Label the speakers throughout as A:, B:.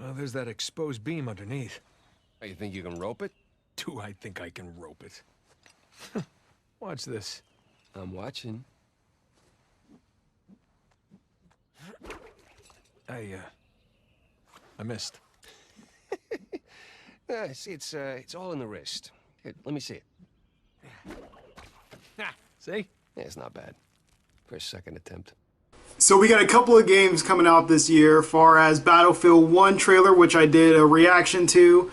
A: Well, there's that exposed beam underneath.
B: Oh, you think you can rope it?
A: Do I think I can rope it? Watch this.
B: I'm watching.
A: I missed.
B: See, it's all in the wrist. Here, let me see it.
A: See?
B: Yeah, it's not bad. For a second attempt.
C: So we got a couple of games coming out this year, far as Battlefield 1 trailer, which I did a reaction to.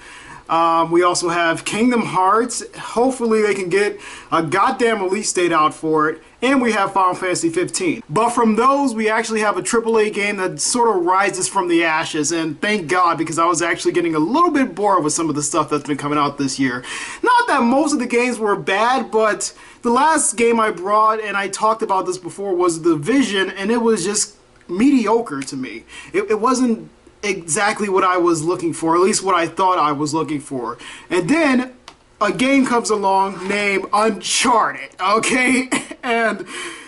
C: We also have Kingdom Hearts. Hopefully they can get a goddamn release date out for it. And we have Final Fantasy 15. But from those, we actually have a AAA game that sort of rises from the ashes. And thank God, because I was actually getting a little bit bored with some of the stuff that's been coming out this year. Not that most of the games were bad, but the last game I brought, and I talked about this before, was The Division, and it was just mediocre to me. It wasn't exactly what I was looking for, at least what I thought I was looking for. And then a game comes along named Uncharted, okay? And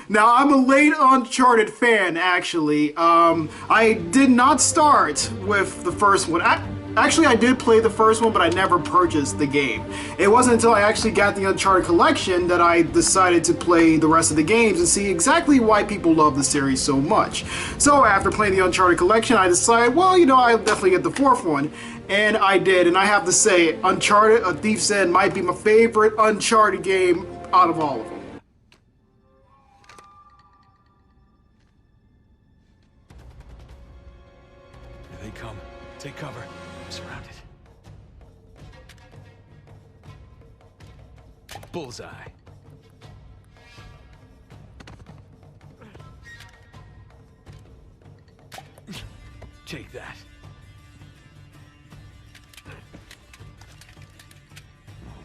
C: now I'm a late Uncharted fan, actually. I did not start with the first one. Actually, I did play the first one, but I never purchased the game. It wasn't until I actually got the Uncharted collection that I decided to play the rest of the games and see exactly why people love the series so much. So after playing the Uncharted collection, I decided, well, you know, I'll definitely get the fourth one. And I did, and I have to say, Uncharted, A Thief's End might be my favorite Uncharted game out of all of them.
A: Here they come. Take cover. I'm surrounded. Bullseye. Take that.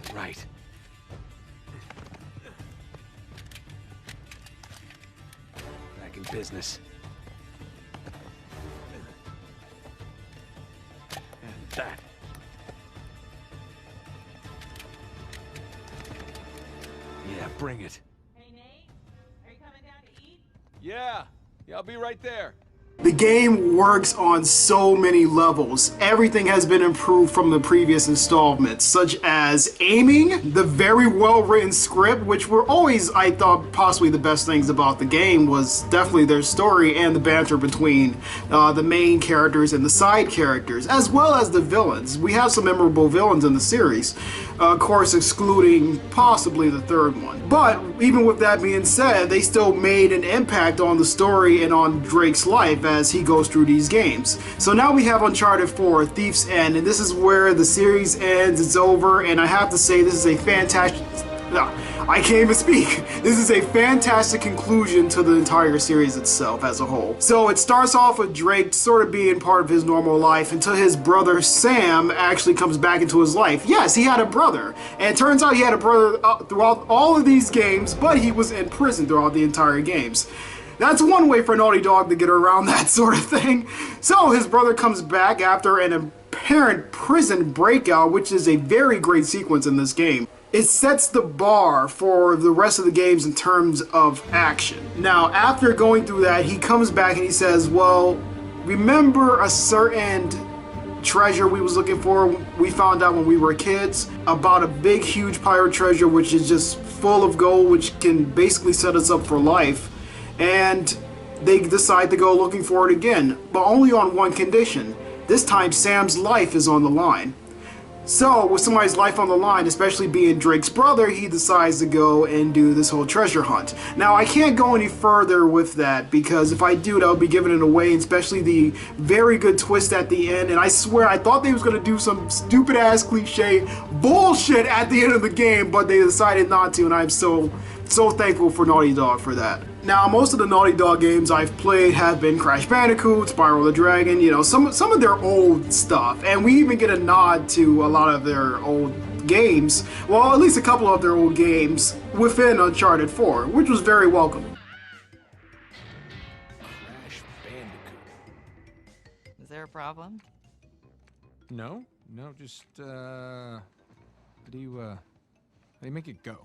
A: All right. Back in business. And that. Yeah, bring it.
D: Hey, Nate, are you coming down to eat?
A: Yeah, I'll be right there.
C: The game works on so many levels. Everything has been improved from the previous installments, such as aiming, the very well-written script, which were always, I thought, possibly the best things about the game, was definitely their story and the banter between the main characters and the side characters, as well as the villains. We have some memorable villains in the series, of course excluding possibly the third one. But even with that being said, they still made an impact on the story and on Drake's life as he goes through these games. So now we have Uncharted 4, Thief's End, and this is where the series ends, it's over, and I have to say this is a fantastic... I can't even speak. This is a fantastic conclusion to the entire series itself as a whole. So it starts off with Drake sort of being part of his normal life until his brother Sam actually comes back into his life. Yes, he had a brother, and it turns out he had a brother throughout all of these games, but he was in prison throughout the entire games. That's one way for Naughty Dog to get around that sort of thing. So his brother comes back after an apparent prison breakout, which is a very great sequence in this game. It sets the bar for the rest of the games in terms of action. Now, after going through that, he comes back and he says, well, remember a certain treasure we was looking for we found out when we were kids about a big, huge pirate treasure which is just full of gold, which can basically set us up for life. And they decide to go looking for it again, but only on one condition. This time, Sam's life is on the line. So, with somebody's life on the line, especially being Drake's brother, he decides to go and do this whole treasure hunt. Now, I can't go any further with that, because if I do, that would be giving it away, especially the very good twist at the end. And I swear, I thought they was going to do some stupid-ass cliche bullshit at the end of the game, but they decided not to, and I'm so thankful for Naughty Dog for that. Now, most of the Naughty Dog games I've played have been Crash Bandicoot, Spyro the Dragon, you know, some of their old stuff. And we even get a nod to a lot of their old games, well, at least a couple of their old games within Uncharted 4, which was very welcome.
A: Crash Bandicoot.
D: Is there a problem?
A: No, just, how do you make it go?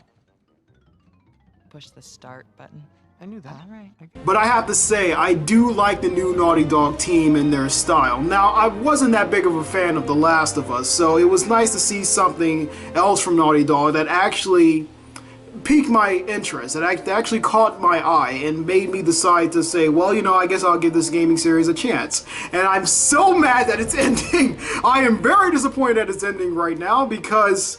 D: Push the start button.
A: I knew that.
D: All right.
C: But I have to say, I do like the new Naughty Dog team and their style. Now, I wasn't that big of a fan of The Last of Us, so it was nice to see something else from Naughty Dog that actually piqued my interest, that actually caught my eye and made me decide to say, well, you know, I guess I'll give this gaming series a chance. And I'm so mad that it's ending. I am very disappointed that it's ending right now because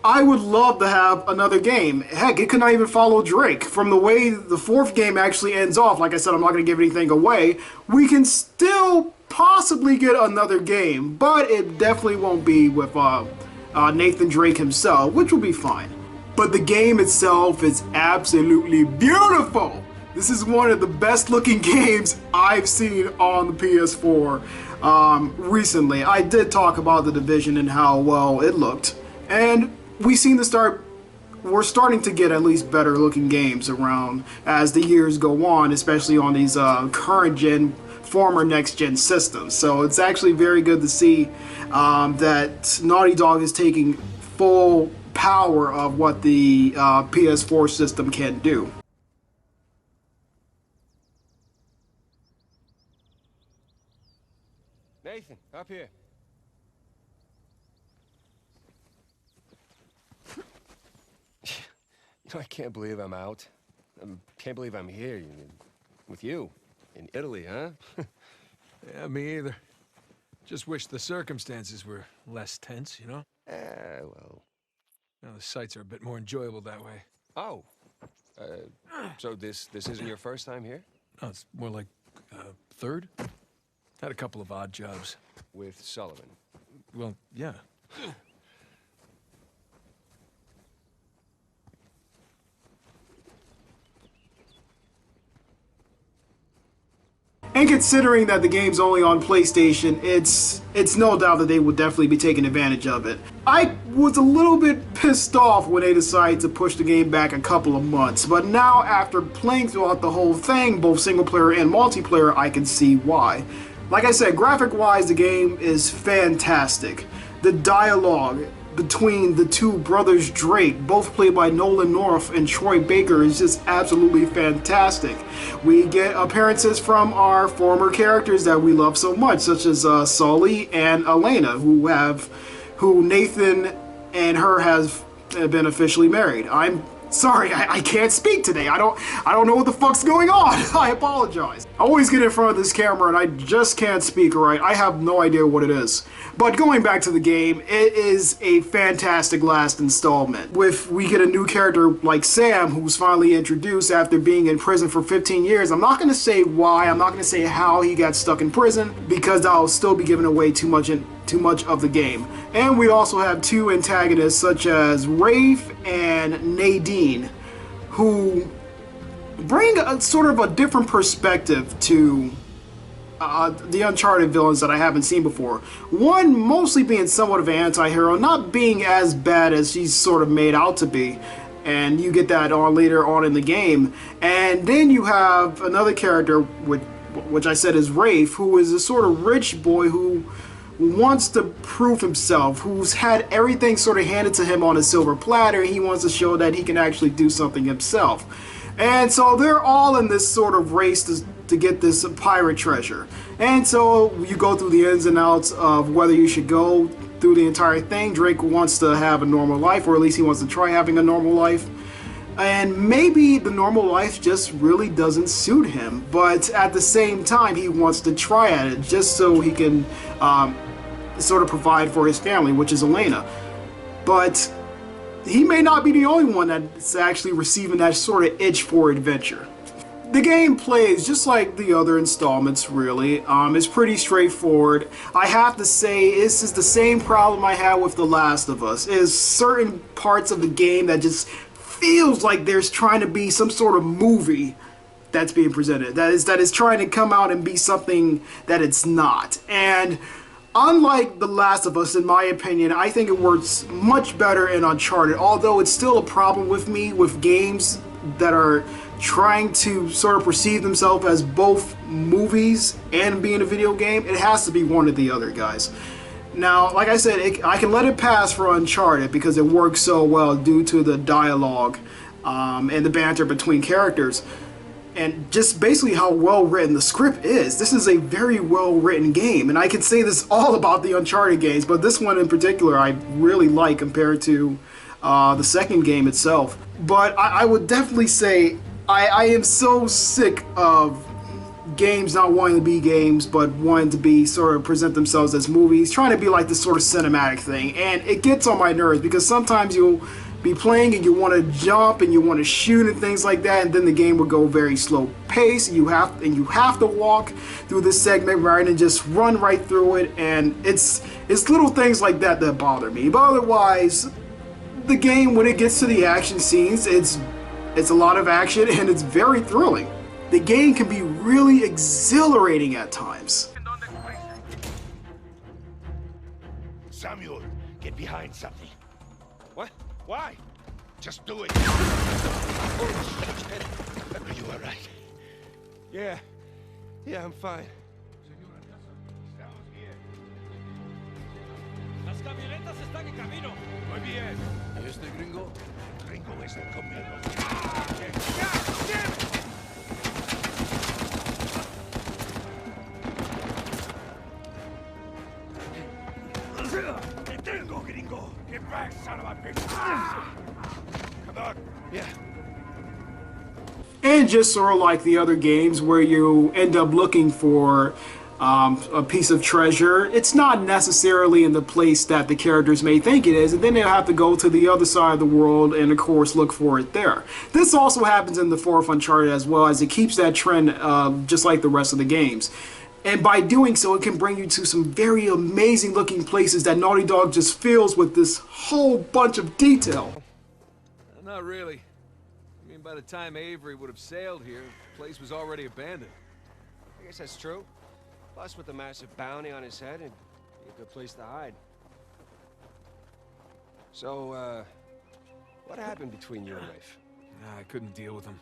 C: I would love to have another game. Heck, it could not even follow Drake. From the way the fourth game actually ends off, like I said, I'm not going to give anything away, we can still possibly get another game, but it definitely won't be with Nathan Drake himself, which will be fine. But the game itself is absolutely beautiful. This is one of the best looking games I've seen on the PS4 recently. I did talk about The Division and how well it looked, and we're starting to get at least better looking games around as the years go on, especially on these current gen, former next gen systems. So it's actually very good to see that Naughty Dog is taking full power of what the PS4 system can do.
B: Nathan, up here. You know, I can't believe I'm out. I can't believe I'm here with you in Italy, huh?
A: Yeah, me either. Just wish the circumstances were less tense, you know?
B: Well.
A: Now, the sights are a bit more enjoyable that way.
B: Oh. So this isn't your first time here?
A: No, it's more like third. Had a couple of odd jobs.
B: With Sullivan.
A: Well, yeah.
C: And considering that the game's only on PlayStation, it's no doubt that they will definitely be taking advantage of it. I was a little bit pissed off when they decided to push the game back a couple of months, but now after playing throughout the whole thing, both single player and multiplayer, I can see why. Like I said, graphic-wise, the game is fantastic. The dialogue between the two brothers Drake, both played by Nolan North and Troy Baker, is just absolutely fantastic. We get appearances from our former characters that we love so much, such as Sully and Elena, who Nathan and her have been officially married. I'm sorry, I can't speak today. I don't know what the fuck's going on. I apologize. I always get in front of this camera and I just can't speak right. I have no idea what it is. But going back to the game, it is a fantastic last installment. We get a new character like Sam, who's finally introduced after being in prison for 15 years. I'm not going to say why, I'm not going to say how he got stuck in prison, because I'll still be giving away too much of the game. And we also have two antagonists such as Rafe and Nadine, who bring a sort of a different perspective to the Uncharted villains that I haven't seen before. One mostly being somewhat of an anti-hero, not being as bad as she's sort of made out to be, and you get that on later on in the game. And then you have another character, which I said is Rafe, who is a sort of rich boy who wants to prove himself, who's had everything sort of handed to him on a silver platter. He wants to show that he can actually do something himself. And so they're all in this sort of race to get this pirate treasure. And so you go through the ins and outs of whether you should go through the entire thing. Drake wants to have a normal life, or at least he wants to try having a normal life. And maybe the normal life just really doesn't suit him, but at the same time he wants to try at it just so he can sort of provide for his family, which is Elena. But he may not be the only one that's actually receiving that sort of itch for adventure. The game plays just like the other installments, really. It's pretty straightforward. I have to say, this is the same problem I had with The Last of Us. Is certain parts of the game that just feels like there's trying to be some sort of movie that's being presented. That is trying to come out and be something that it's not. And unlike The Last of Us, in my opinion, I think it works much better in Uncharted, although it's still a problem with me with games that are trying to sort of perceive themselves as both movies and being a video game. It has to be one or the other, guys. Now, like I said, I can let it pass for Uncharted because it works so well due to the dialogue and the banter between characters. and just basically how well written the script is. This is a very well written game, and I can say this all about the Uncharted games, but this one in particular I really like compared to the second game itself. But I would definitely say I am so sick of games not wanting to be games, but wanting to be sort of present themselves as movies, trying to be like this sort of cinematic thing, and it gets on my nerves because sometimes you'll be playing and you want to jump and you want to shoot and things like that, and then the game will go very slow pace, and you have to walk through this segment rather than just run right through it, and it's little things like that that bother me. But otherwise, the game, when it gets to the action scenes, it's a lot of action and it's very thrilling. The game can be really exhilarating at times.
E: Samuel, get behind something.
B: What? Why?
E: Just do it. Are you alright?
B: Yeah. Yeah, I'm fine.
F: Las camionetas están en camino.
E: Muy bien.
F: ¿Y este gringo?
E: Gringo está conmigo. ¡Te tengo, gringo! Get back, son of a bitch! Come on.
B: Yeah.
C: And just sort of like the other games where you end up looking for a piece of treasure, it's not necessarily in the place that the characters may think it is, and then they'll have to go to the other side of the world and of course look for it there. This also happens in the fourth Uncharted as well, as it keeps that trend just like the rest of the games. And by doing so, it can bring you to some very amazing looking places that Naughty Dog just fills with this whole bunch of detail.
A: Not really. I mean, by the time Avery would have sailed here, the place was already abandoned.
B: I guess that's true. Plus, with the massive bounty on his head, it'd be a good place to hide. So, what happened between you and Rafe?
A: Nah, I couldn't deal with him.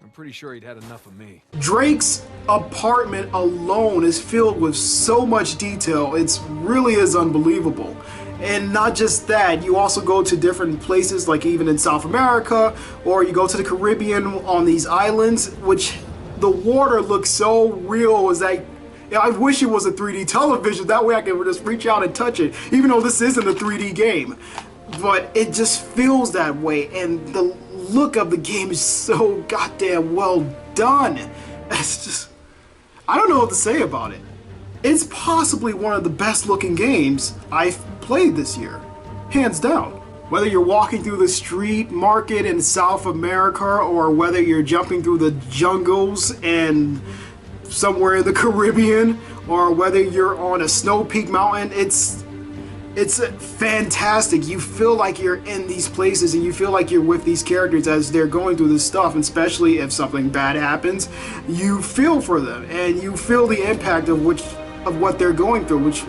A: I'm pretty sure he'd had enough of me.
C: Drake's apartment alone is filled with so much detail, it really is unbelievable. And not just that, you also go to different places, like even in South America, or you go to the Caribbean on these islands, which the water looks so real. Is that I wish it was a 3D television, that way I could just reach out and touch it, even though this isn't a 3D game. But it just feels that way, and the look of the game is so goddamn well done. It's just, I don't know what to say about it. It's possibly one of the best looking games I've played this year, hands down. Whether you're walking through the street market in South America, or whether you're jumping through the jungles and somewhere in the Caribbean, or whether you're on a snow-peaked mountain, it's fantastic. You feel like you're in these places and you feel like you're with these characters as they're going through this stuff, and especially if something bad happens, you feel for them and you feel the impact of what they're going through, which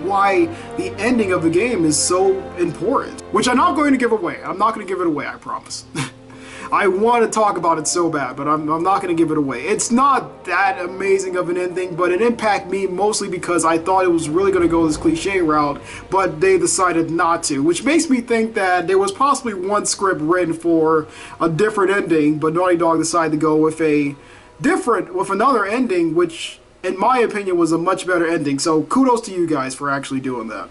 C: why the ending of the game is so important, which I'm not going to give away. I'm not going to give it away, I promise. I want to talk about it so bad, but I'm not going to give it away. It's not that amazing of an ending, but it impacted me mostly because I thought it was really going to go this cliche route, but they decided not to, which makes me think that there was possibly one script written for a different ending, but Naughty Dog decided to go with another ending, which in my opinion was a much better ending. So kudos to you guys for actually doing that.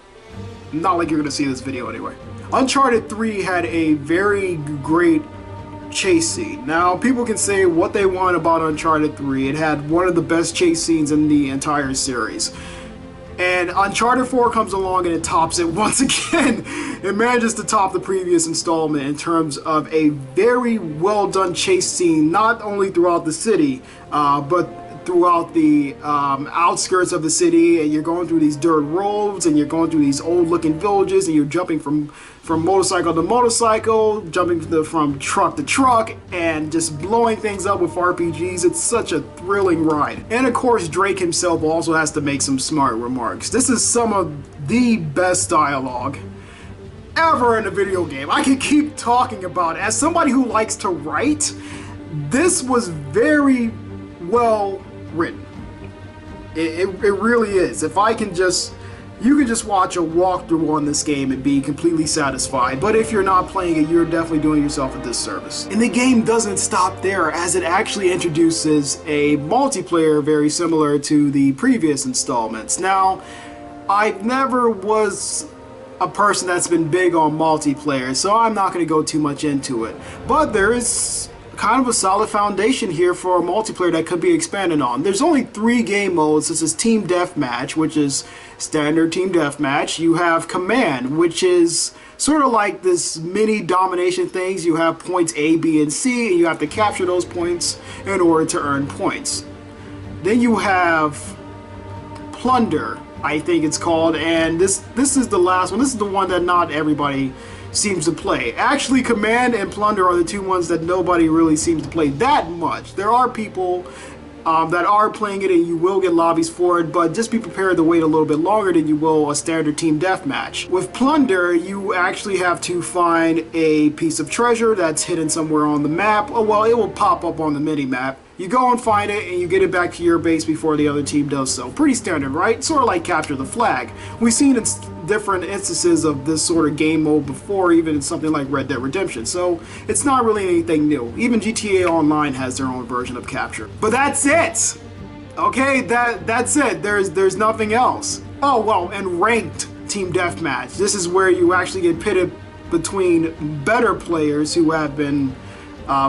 C: Not like you're going to see this video anyway. Uncharted 3 had a very great chase scene. Now, people can say what they want about Uncharted 3. It had one of the best chase scenes in the entire series. And Uncharted 4 comes along and it tops it once again. It manages to top the previous installment in terms of a very well done chase scene, not only throughout the city, but throughout the outskirts of the city, and you're going through these dirt roads and you're going through these old looking villages, and you're jumping from motorcycle to motorcycle, jumping from truck to truck, and just blowing things up with RPGs. It's such a thrilling ride. And of course, Drake himself also has to make some smart remarks. This is some of the best dialogue ever in a video game. I can keep talking about it. As somebody who likes to write, this was very well written. It really is. If I can just you can just watch a walkthrough on this game and be completely satisfied. But if you're not playing it, you're definitely doing yourself a disservice. And the game doesn't stop there, as it actually introduces a multiplayer very similar to the previous installments. Now, I never was a person that's been big on multiplayer, so I'm not going to go too much into it. But there is kind of a solid foundation here for a multiplayer that could be expanded on. There's only 3 game modes. This is Team Deathmatch, which is standard Team Deathmatch. You have Command, which is sort of like this mini domination things. You have points A, B, and C, and you have to capture those points in order to earn points. Then you have Plunder, I think it's called, and this is the last one. This is the one that not everybody seems to play. Actually, Command and Plunder are the 2 ones that nobody really seems to play that much. There are people that are playing it, and you will get lobbies for it, but just be prepared to wait a little bit longer than you will a standard Team Deathmatch. With Plunder, you actually have to find a piece of treasure that's hidden somewhere on the map. Oh, well, it will pop up on the mini-map. You go and find it, and you get it back to your base before the other team does so. Pretty standard, right? Sort of like Capture the Flag. We've seen different instances of this sort of game mode before, even in something like Red Dead Redemption, so it's not really anything new. Even GTA Online has their own version of Capture. But that's it! Okay, that's it. There's nothing else. Oh, well, and Ranked Team Deathmatch. This is where you actually get pitted between better players who have been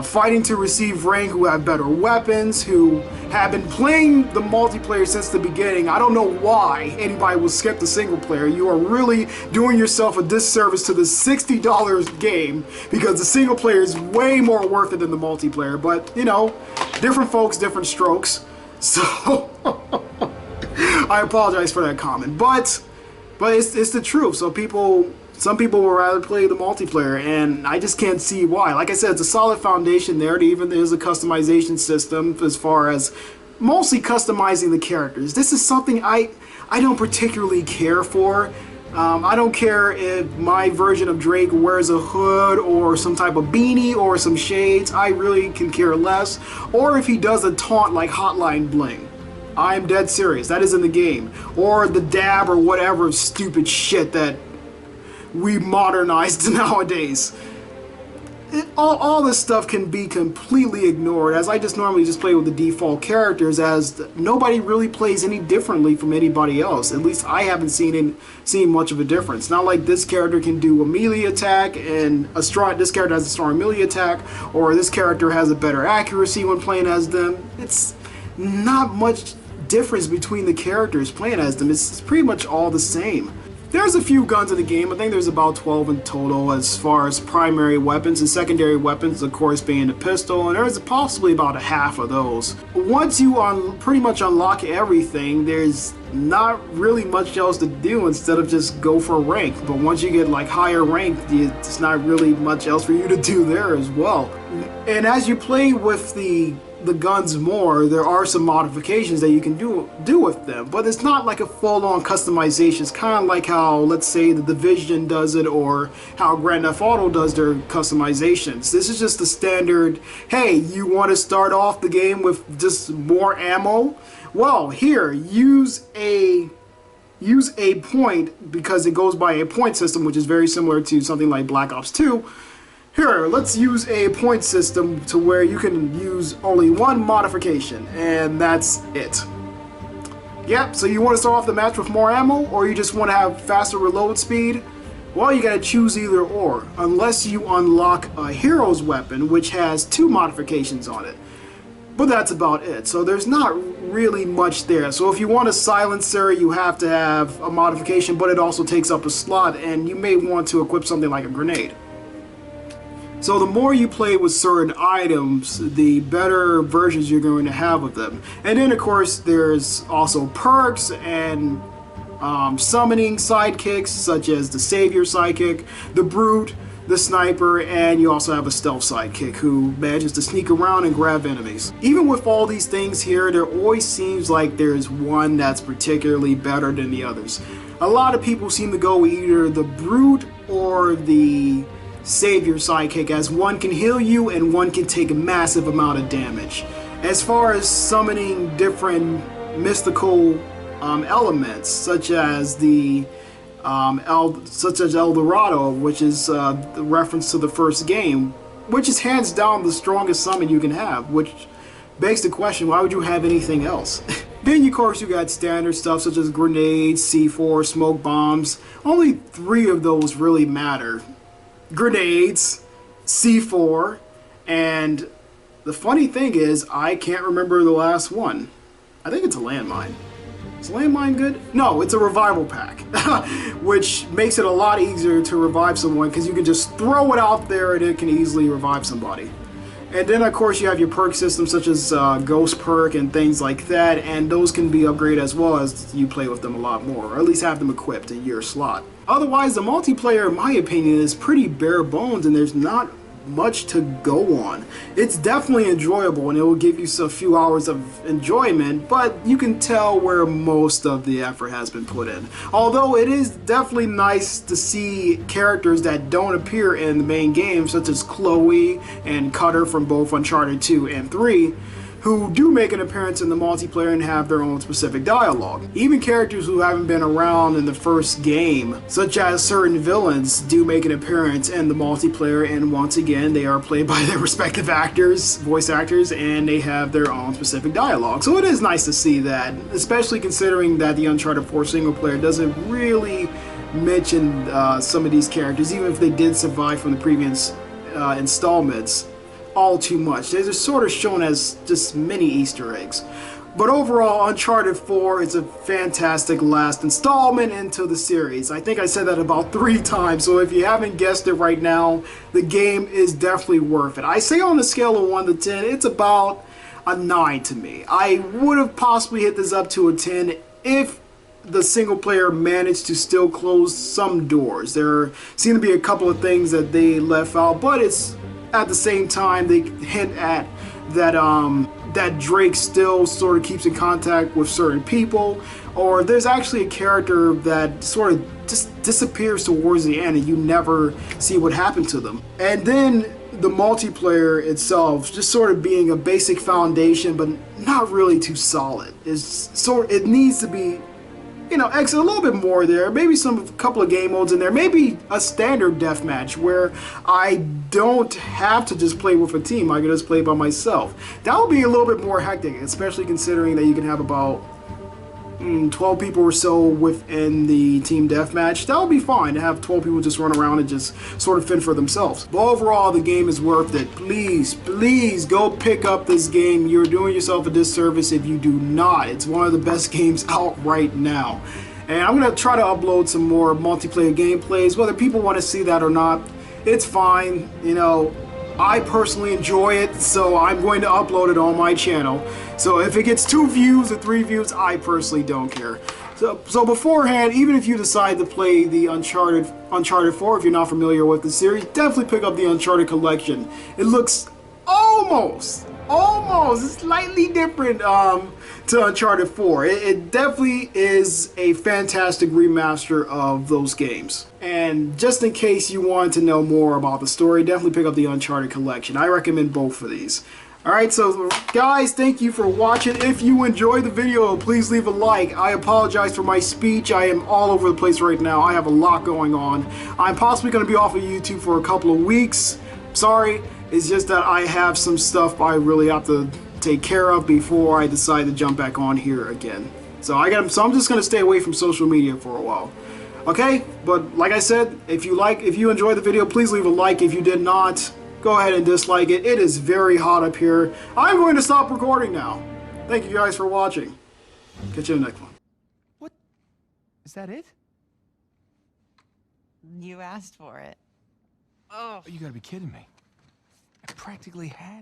C: fighting to receive rank, who have better weapons, who have been playing the multiplayer since the beginning. I don't know why anybody will skip the single player. You are really doing yourself a disservice to the $60 game, because the single player is way more worth it than the multiplayer. But, you know, different folks, different strokes. So, I apologize for that comment. But it's the truth. So some people would rather play the multiplayer, and I just can't see why. Like I said, it's a solid foundation there. Even there's a customization system as far as mostly customizing the characters. This is something I don't particularly care for. I don't care if my version of Drake wears a hood or some type of beanie or some shades. I really can care less. Or if he does a taunt like Hotline Bling. I'm dead serious. That is in the game. Or the dab or whatever stupid shit that we modernized nowadays. All this stuff can be completely ignored, as I just normally just play with the default characters, as nobody really plays any differently from anybody else. At least I haven't seen much of a difference. Not like this character can do a melee attack, and this character has a strong melee attack, or this character has a better accuracy when playing as them. It's not much difference between the characters playing as them. It's pretty much all the same. There's a few guns in the game. I think there's about 12 in total as far as primary weapons, and secondary weapons, of course, being the pistol, and there's possibly about a half of those. Once you pretty much unlock everything, there's not really much else to do instead of just go for rank. But once you get like higher rank, it's not really much else for you to do there as well. And as you play with the guns more, there are some modifications that you can do with them, but it's not like a full-on customization. It's kind of like how, let's say, the Division does it, or how Grand Theft Auto does their customizations. This is just the standard, hey, you want to start off the game with just more ammo? Well, here, use a point, because it goes by a point system, which is very similar to something like Black Ops 2. Here, let's use a point system to where you can use only one modification, and that's it. Yep, so you want to start off the match with more ammo, or you just want to have faster reload speed? Well, you gotta choose either or, unless you unlock a hero's weapon, which has 2 modifications on it. But that's about it, so there's not really much there. So if you want a silencer, you have to have a modification, but it also takes up a slot, and you may want to equip something like a grenade. So the more you play with certain items, the better versions you're going to have of them. And then, of course, there's also perks and summoning sidekicks, such as the Savior sidekick, the Brute, the Sniper, and you also have a stealth sidekick who manages to sneak around and grab enemies. Even with all these things here, there always seems like there's one that's particularly better than the others. A lot of people seem to go either the Brute or the Savior sidekick, as one can heal you and one can take a massive amount of damage. As far as summoning different mystical elements, such as the such as El Dorado, which is the reference to the first game, which is hands down the strongest summon you can have, which begs the question, why would you have anything else? Then, of course, you got standard stuff such as grenades, C4, smoke bombs. Only 3 of those really matter. Grenades, C4, and the funny thing is, I can't remember the last one. I think it's a landmine. Is landmine good? No, it's a revival pack, which makes it a lot easier to revive someone because you can just throw it out there and it can easily revive somebody. And then, of course, you have your perk systems such as Ghost Perk and things like that, and those can be upgraded as well as you play with them a lot more, or at least have them equipped in your slot. Otherwise, the multiplayer, in my opinion, is pretty bare bones, and there's not much to go on. It's definitely enjoyable and it will give you a few hours of enjoyment, but you can tell where most of the effort has been put in. Although it is definitely nice to see characters that don't appear in the main game, such as Chloe and Cutter from both Uncharted 2 and 3, who do make an appearance in the multiplayer and have their own specific dialogue. Even characters who haven't been around in the first game, such as certain villains, do make an appearance in the multiplayer, and once again, they are played by their respective actors, voice actors, and they have their own specific dialogue. So it is nice to see that, especially considering that the Uncharted 4 single player doesn't really mention some of these characters, even if they did survive from the previous installments all too much. They're just sort of shown as just mini Easter eggs. But overall, Uncharted 4 is a fantastic last installment into the series. I think I said that about 3 times, so if you haven't guessed it right now, the game is definitely worth it. I say on a scale of 1 to 10, it's about a 9 to me. I would have possibly hit this up to a 10 if the single player managed to still close some doors. There seem to be a couple of things that they left out, but it's at the same time they hint at that that Drake still sort of keeps in contact with certain people, or there's actually a character that sort of just disappears towards the end and you never see what happened to them. And then the multiplayer itself just sort of being a basic foundation but not really too solid. It needs to be, you know, a little bit more there, maybe a couple of game modes in there, maybe a standard deathmatch where I don't have to just play with a team, I can just play by myself. That would be a little bit more hectic, especially considering that you can have about 12 people or so within the team deathmatch. That would be fine to have 12 people just run around and just sort of fend for themselves. But overall, the game is worth it. Please, please go pick up this game. You're doing yourself a disservice if you do not. It's one of the best games out right now. And I'm going to try to upload some more multiplayer gameplays. Whether people want to see that or not, it's fine. You know, I personally enjoy it, so I'm going to upload it on my channel. So if it gets 2 views or 3 views, I personally don't care. So beforehand, even if you decide to play the Uncharted 4, if you're not familiar with the series, definitely pick up the Uncharted collection. It looks almost slightly different to Uncharted 4. It definitely is a fantastic remaster of those games. And just in case you want to know more about the story, definitely pick up the Uncharted collection. I recommend both of these. Alright, so guys, thank you for watching. If you enjoyed the video, please leave a like. I apologize for my speech. I am all over the place right now. I have a lot going on. I'm possibly going to be off of YouTube for a couple of weeks. Sorry, it's just that I have some stuff I really have to take care of before I decide to jump back on here again. So I'm just going to stay away from social media for a while. Okay, but like I said, if you enjoyed the video, please leave a like. If you did not, go ahead and dislike it. It is very hot up here. I'm going to stop recording now. Thank you guys for watching. Catch you in the next one.
F: What? Is that it?
D: You asked for it.
F: Oh, you gotta be kidding me. I practically had